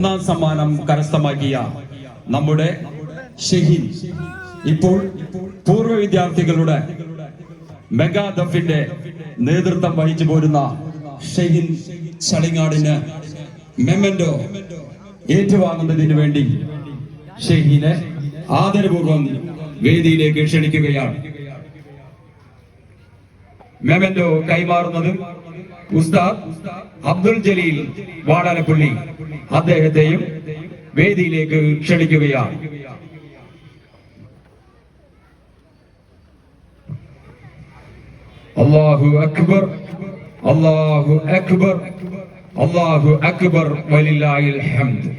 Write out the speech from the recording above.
ഒന്നാം സമ്മാനം കരസ്ഥമാക്കിയ നമ്മുടെ ഷഹീൻ ഇപ്പോൾ പൂർവ്വ വിദ്യാർത്ഥികളുടെ മെഗാദഫിന്റെ നേതൃത്വം വഹിച്ചു പോരുന്ന ഷഹീൻ ചളിങ്ങാടിന് മെമന്റോ ഏറ്റുവാങ്ങുന്നതിന് വേണ്ടി ഷഹീനെ ആദരപൂർവ്വം വേദിയിലേക്ക് ക്ഷണിക്കുകയാണ്. മെമന്റോ കൈമാറുന്നത് ഉസ്താദ് അബ്ദുൽ ജലീൽ വാടാനപ്പള്ളി, അദ്ദേഹത്തെയും വേദിയിലേക്ക് ക്ഷണിക്കുകയാണ്. അല്ലാഹു അക്ബർ, അല്ലാഹു അക്ബർ, അല്ലാഹു അക്ബർ, വലില്ലാഹിൽ ഹംദ്.